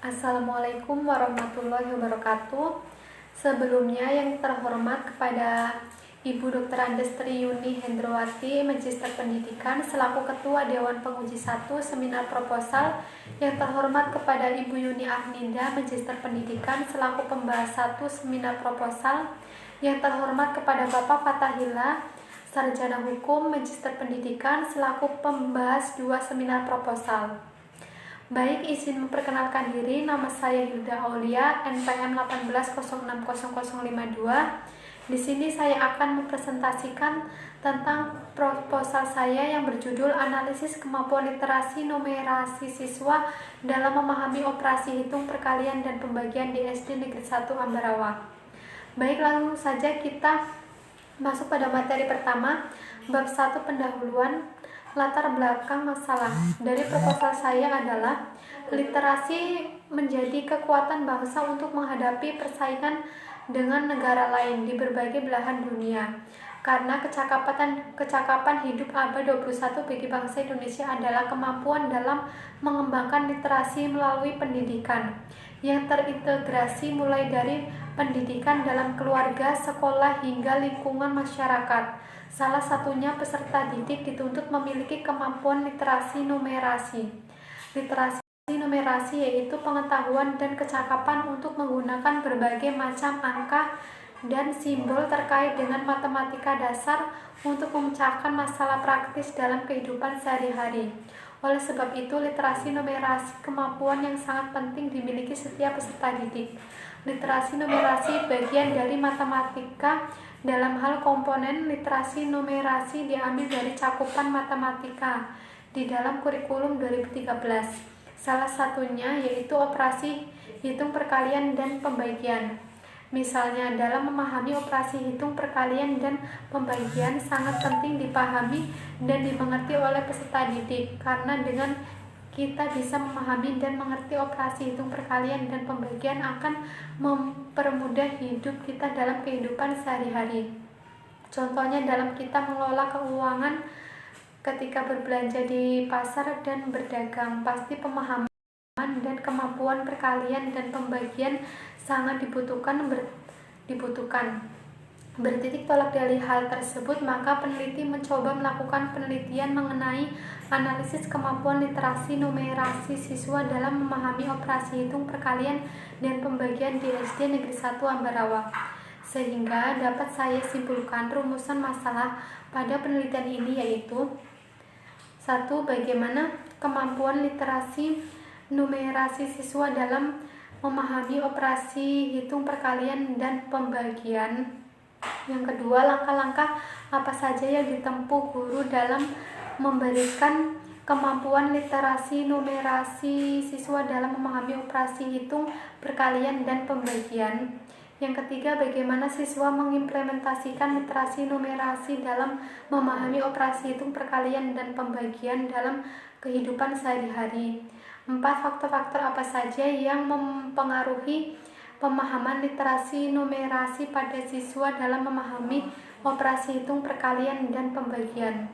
Assalamualaikum warahmatullahi wabarakatuh. Sebelumnya yang terhormat kepada Ibu Dr. Andestri Yuni Hendrowati, Magister Pendidikan selaku Ketua Dewan Penguji 1 Seminar Proposal. Yang terhormat kepada Ibu Yuni Arninda, Magister Pendidikan selaku Pembahas 1 Seminar Proposal. Yang terhormat kepada Bapak Fatahillah, Sarjana Hukum, Magister Pendidikan selaku Pembahas 2 Seminar Proposal. Baik, izin memperkenalkan diri. Nama saya Hilda Aulia, NPM 18060052. Di sini saya akan mempresentasikan tentang proposal saya yang berjudul Analisis Kemampuan Literasi Numerasi Siswa dalam Memahami Operasi Hitung Perkalian dan Pembagian di SD Negeri 1 Ambarawa. Baik, langsung saja kita masuk pada materi pertama, bab 1 pendahuluan. Latar belakang masalah dari proposal saya adalah literasi menjadi kekuatan bangsa untuk menghadapi persaingan dengan negara lain di berbagai belahan dunia. Karena kecakapan hidup abad 21 bagi bangsa Indonesia adalah kemampuan dalam mengembangkan literasi melalui pendidikan yang terintegrasi mulai dari pendidikan dalam keluarga, sekolah, hingga lingkungan masyarakat. Salah satunya peserta didik dituntut memiliki kemampuan literasi numerasi. Literasi numerasi yaitu pengetahuan dan kecakapan untuk menggunakan berbagai macam angka dan simbol terkait dengan matematika dasar untuk memecahkan masalah praktis dalam kehidupan sehari-hari. Oleh sebab itu, literasi numerasi kemampuan yang sangat penting dimiliki setiap peserta didik. Literasi numerasi bagian dari matematika. Dalam hal komponen literasi numerasi diambil dari cakupan matematika di dalam kurikulum 2013. Salah satunya yaitu operasi hitung perkalian dan pembagian. Misalnya, dalam memahami operasi hitung perkalian dan pembagian sangat penting dipahami dan dimengerti oleh peserta didik, karena dengan kita bisa memahami dan mengerti operasi hitung perkalian dan pembagian akan mempermudah hidup kita dalam kehidupan sehari-hari. Contohnya dalam kita mengelola keuangan ketika berbelanja di pasar dan berdagang, pasti pemahaman dan kemampuan perkalian dan pembagian sangat dibutuhkan. Bertitik tolak dari hal tersebut, maka peneliti mencoba melakukan penelitian mengenai analisis kemampuan literasi numerasi siswa dalam memahami operasi hitung perkalian dan pembagian di SD Negeri 1 Ambarawa. Sehingga dapat saya simpulkan rumusan masalah pada penelitian ini yaitu 1. Bagaimana kemampuan literasi numerasi siswa dalam memahami operasi hitung perkalian dan pembagian. Yang kedua, langkah-langkah apa saja yang ditempuh guru dalam memberikan kemampuan literasi numerasi siswa dalam memahami operasi hitung perkalian dan pembagian. Yang ketiga, bagaimana siswa mengimplementasikan literasi numerasi dalam memahami operasi hitung perkalian dan pembagian dalam kehidupan sehari-hari. 4. Faktor-faktor apa saja yang mempengaruhi pemahaman literasi numerasi pada siswa dalam memahami operasi hitung perkalian dan pembagian.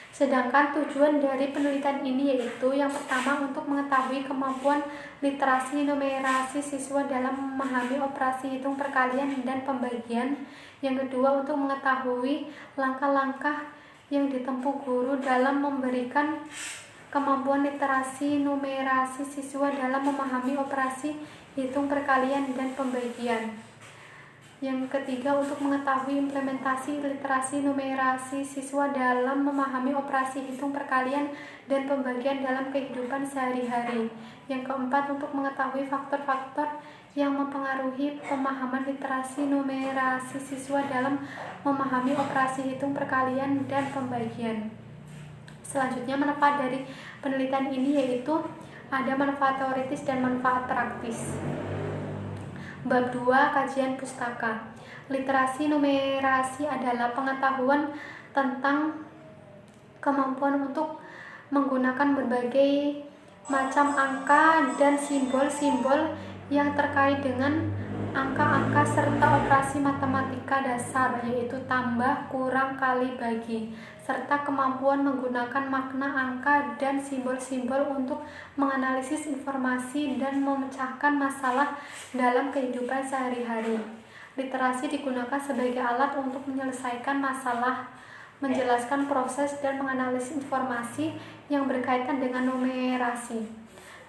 Sedangkan tujuan dari penelitian ini yaitu yang pertama untuk mengetahui kemampuan literasi numerasi siswa dalam memahami operasi hitung perkalian dan pembagian. Yang kedua, untuk mengetahui langkah-langkah yang ditempuh guru dalam memberikan kemampuan literasi numerasi siswa dalam memahami operasi hitung perkalian dan pembagian. Yang ketiga, untuk mengetahui implementasi literasi numerasi siswa dalam memahami operasi hitung perkalian dan pembagian dalam kehidupan sehari-hari. Yang keempat, untuk mengetahui faktor-faktor yang mempengaruhi pemahaman literasi numerasi siswa dalam memahami operasi hitung perkalian dan pembagian. Selanjutnya, manfaat dari penelitian ini yaitu ada manfaat teoritis dan manfaat praktis. Bab 2, kajian pustaka. Literasi numerasi adalah pengetahuan tentang kemampuan untuk menggunakan berbagai macam angka dan simbol-simbol yang terkait dengan angka-angka serta operasi matematika dasar, yaitu tambah, kurang, kali, bagi, serta kemampuan menggunakan makna angka dan simbol-simbol untuk menganalisis informasi dan memecahkan masalah dalam kehidupan sehari-hari. Literasi digunakan sebagai alat untuk menyelesaikan masalah, menjelaskan proses, dan menganalisis informasi yang berkaitan dengan numerasi.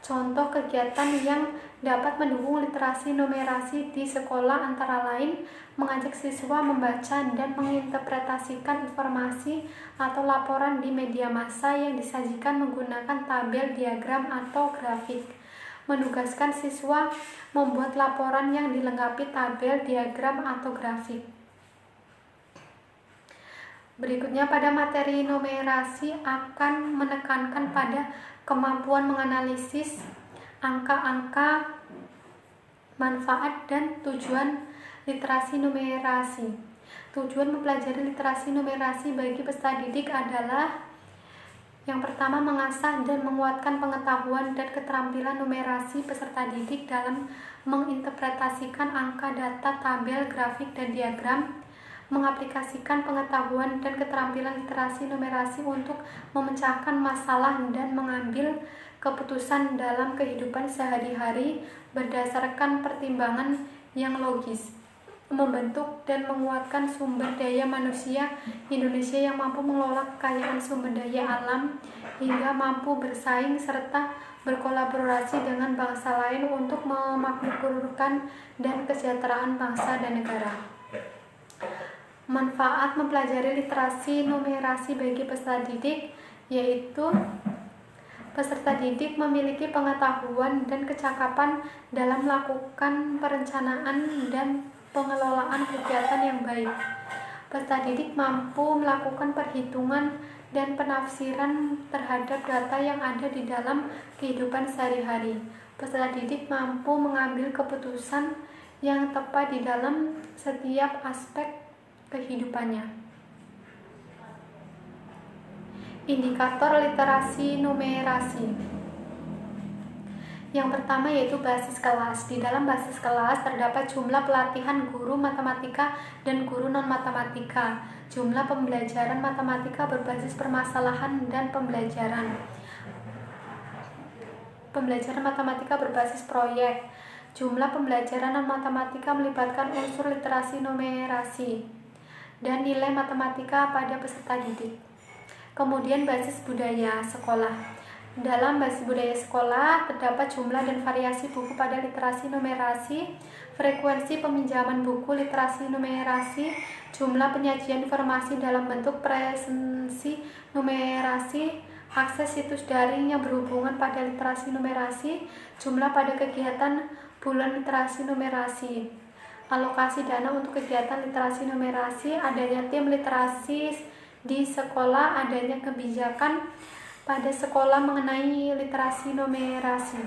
Contoh kegiatan yang dapat mendukung literasi numerasi di sekolah antara lain mengajak siswa membaca dan menginterpretasikan informasi atau laporan di media massa yang disajikan menggunakan tabel, diagram, atau grafik. Menugaskan siswa membuat laporan yang dilengkapi tabel, diagram, atau grafik. Berikutnya, pada materi numerasi akan menekankan pada kemampuan menganalisis angka-angka, manfaat, dan tujuan literasi numerasi. Tujuan mempelajari literasi numerasi bagi peserta didik adalah: yang pertama, mengasah dan menguatkan pengetahuan dan keterampilan numerasi peserta didik dalam menginterpretasikan angka, data, tabel, grafik, dan diagram. Mengaplikasikan pengetahuan dan keterampilan literasi numerasi untuk memecahkan masalah dan mengambil keputusan dalam kehidupan sehari-hari berdasarkan pertimbangan yang logis. Membentuk dan menguatkan sumber daya manusia Indonesia yang mampu mengelola kekayaan sumber daya alam hingga mampu bersaing serta berkolaborasi dengan bangsa lain untuk memakmurkan dan kesejahteraan bangsa dan negara. Manfaat mempelajari literasi numerasi bagi peserta didik, yaitu peserta didik memiliki pengetahuan dan kecakapan dalam melakukan perencanaan dan pengelolaan kegiatan yang baik. Peserta didik mampu melakukan perhitungan dan penafsiran terhadap data yang ada di dalam kehidupan sehari-hari. Peserta didik mampu mengambil keputusan yang tepat di dalam setiap aspek kehidupannya. Indikator literasi numerasi. Yang pertama yaitu basis kelas. Di dalam basis kelas terdapat jumlah pelatihan guru matematika dan guru non-matematika, jumlah pembelajaran matematika berbasis permasalahan dan pembelajaran matematika berbasis proyek, jumlah pembelajaran non-matematika melibatkan unsur literasi numerasi, dan nilai matematika pada peserta didik. Kemudian basis budaya sekolah. Dalam basis budaya sekolah terdapat jumlah dan variasi buku pada literasi numerasi, frekuensi peminjaman buku literasi numerasi, jumlah penyajian informasi dalam bentuk presensi numerasi, akses situs daring yang berhubungan pada literasi numerasi, jumlah pada kegiatan bulan literasi numerasi, alokasi dana untuk kegiatan literasi numerasi, adanya tim literasi di sekolah, adanya kebijakan pada sekolah mengenai literasi numerasi.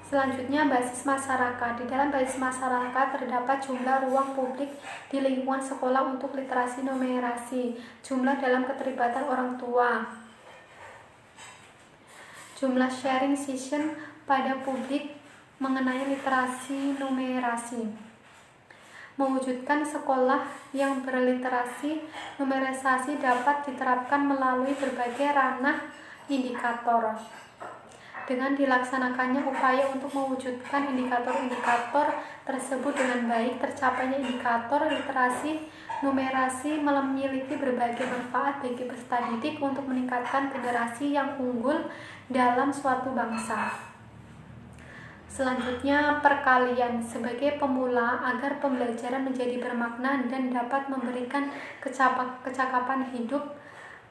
Selanjutnya, basis masyarakat. Di dalam basis masyarakat terdapat jumlah ruang publik di lingkungan sekolah untuk literasi numerasi, jumlah dalam keterlibatan orang tua, jumlah sharing session pada publik mengenai literasi numerasi. Mewujudkan sekolah yang berliterasi numerasi dapat diterapkan melalui berbagai ranah indikator. Dengan dilaksanakannya upaya untuk mewujudkan indikator-indikator tersebut dengan baik, tercapainya indikator literasi numerasi memiliki berbagai manfaat bagi peserta didik untuk meningkatkan generasi yang unggul dalam suatu bangsa. Selanjutnya, perkalian sebagai pemula agar pembelajaran menjadi bermakna dan dapat memberikan kecakapan hidup,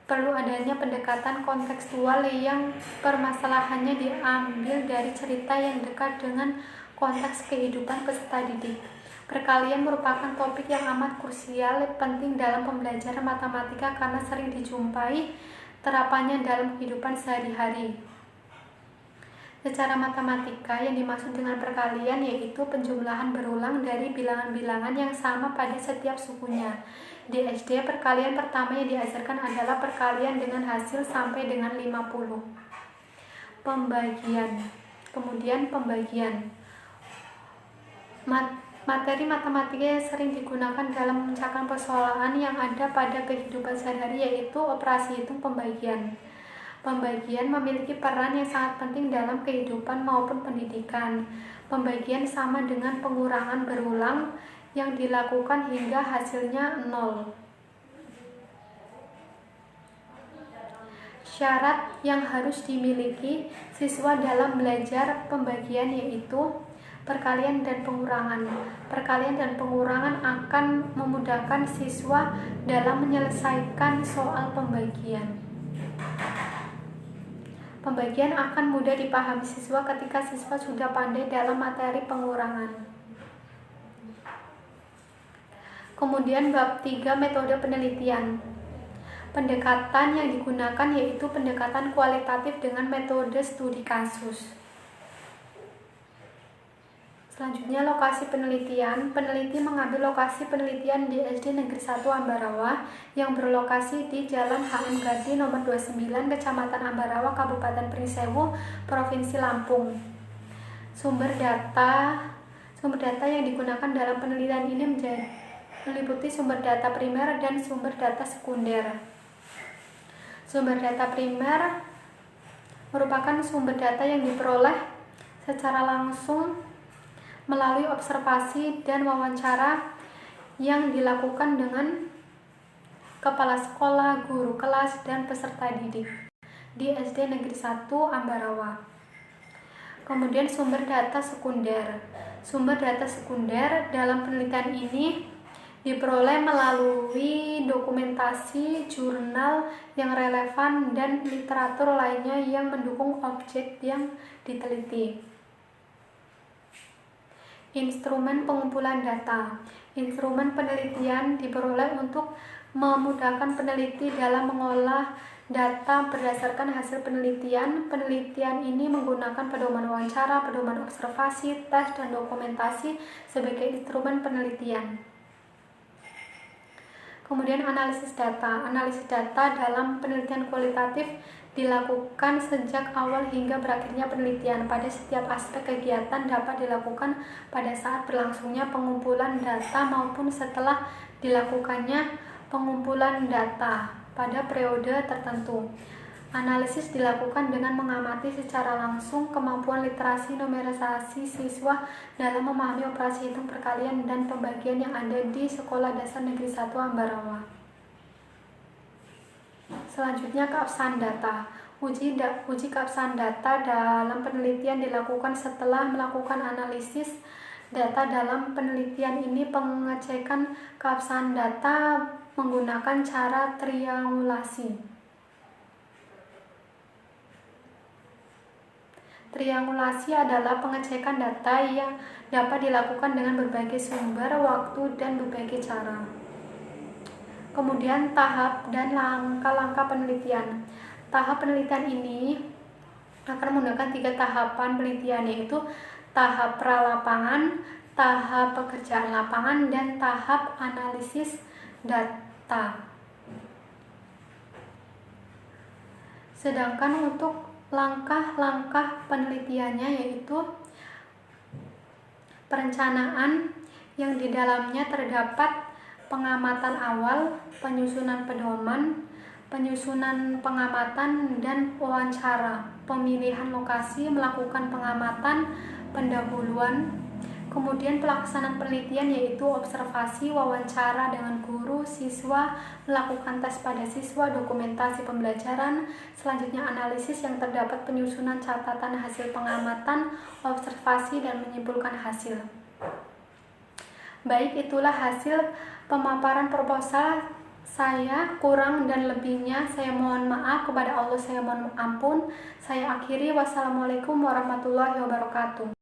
perlu adanya pendekatan kontekstual yang permasalahannya diambil dari cerita yang dekat dengan konteks kehidupan peserta didik. Perkalian merupakan topik yang amat krusial penting dalam pembelajaran matematika karena sering dijumpai terapannya dalam kehidupan sehari-hari. Secara matematika, yang dimaksud dengan perkalian yaitu penjumlahan berulang dari bilangan-bilangan yang sama pada setiap sukunya. Di SD, perkalian pertama yang diajarkan adalah perkalian dengan hasil sampai dengan 50. Pembagian. Kemudian pembagian. Materi matematika yang sering digunakan dalam memecahkan persoalan yang ada pada kehidupan sehari-hari yaitu operasi hitung pembagian. Pembagian memiliki peran yang sangat penting dalam kehidupan maupun pendidikan. Pembagian sama dengan pengurangan berulang yang dilakukan hingga hasilnya 0. Syarat yang harus dimiliki siswa dalam belajar pembagian yaitu perkalian dan pengurangan. Perkalian dan pengurangan akan memudahkan siswa dalam menyelesaikan soal pembagian. Pembagian akan mudah dipahami siswa ketika siswa sudah pandai dalam materi pengurangan. Kemudian bab 3 metode penelitian. Pendekatan yang digunakan yaitu pendekatan kualitatif dengan metode studi kasus. Selanjutnya lokasi penelitian. Peneliti mengambil lokasi penelitian di SD Negeri 1 Ambarawa yang berlokasi di Jalan HM Gardi nomor 29, Kecamatan Ambarawa, Kabupaten Pringsewu, Provinsi Lampung. Sumber data yang digunakan dalam penelitian ini meliputi sumber data primer dan sumber data sekunder. Sumber data primer merupakan sumber data yang diperoleh secara langsung melalui observasi dan wawancara yang dilakukan dengan kepala sekolah, guru kelas, dan peserta didik di SD Negeri 1 Ambarawa. Kemudian sumber data sekunder. Sumber data sekunder dalam penelitian ini diperoleh melalui dokumentasi, jurnal yang relevan, dan literatur lainnya yang mendukung objek yang diteliti. Instrumen pengumpulan data. Instrumen penelitian diperoleh untuk memudahkan peneliti dalam mengolah data berdasarkan hasil penelitian. Penelitian ini menggunakan pedoman wawancara, pedoman observasi, tes, dan dokumentasi sebagai instrumen penelitian. Kemudian analisis data. Analisis data dalam penelitian kualitatif dilakukan sejak awal hingga berakhirnya penelitian. Pada setiap aspek kegiatan dapat dilakukan pada saat berlangsungnya pengumpulan data maupun setelah dilakukannya pengumpulan data pada periode tertentu. Analisis dilakukan dengan mengamati secara langsung kemampuan literasi numerisasi siswa dalam memahami operasi hitung perkalian dan pembagian yang ada di Sekolah Dasar Negeri 1 Ambarawa. Selanjutnya keabsahan data. Uji keabsahan data dalam penelitian dilakukan setelah melakukan analisis data. Dalam penelitian ini pengecekan keabsahan data menggunakan cara triangulasi. Triangulasi adalah pengecekan data yang dapat dilakukan dengan berbagai sumber, waktu, dan berbagai cara. Kemudian tahap dan langkah-langkah penelitian. Tahap penelitian ini akan menggunakan 3 tahapan penelitian, yaitu tahap pralapangan, tahap pekerjaan lapangan, dan tahap analisis data. Sedangkan untuk langkah-langkah penelitiannya yaitu perencanaan yang di dalamnya terdapat pengamatan awal, penyusunan pedoman, penyusunan pengamatan, dan wawancara, pemilihan lokasi, melakukan pengamatan, pendahuluan, kemudian pelaksanaan penelitian yaitu observasi, wawancara dengan guru, siswa, melakukan tes pada siswa, dokumentasi pembelajaran, selanjutnya analisis yang terdapat penyusunan catatan hasil pengamatan, observasi, dan menyimpulkan hasil. Baik, itulah hasil pemaparan proposal saya. Kurang dan lebihnya saya mohon maaf, kepada Allah saya mohon ampun. Saya akhiri, wassalamualaikum warahmatullahi wabarakatuh.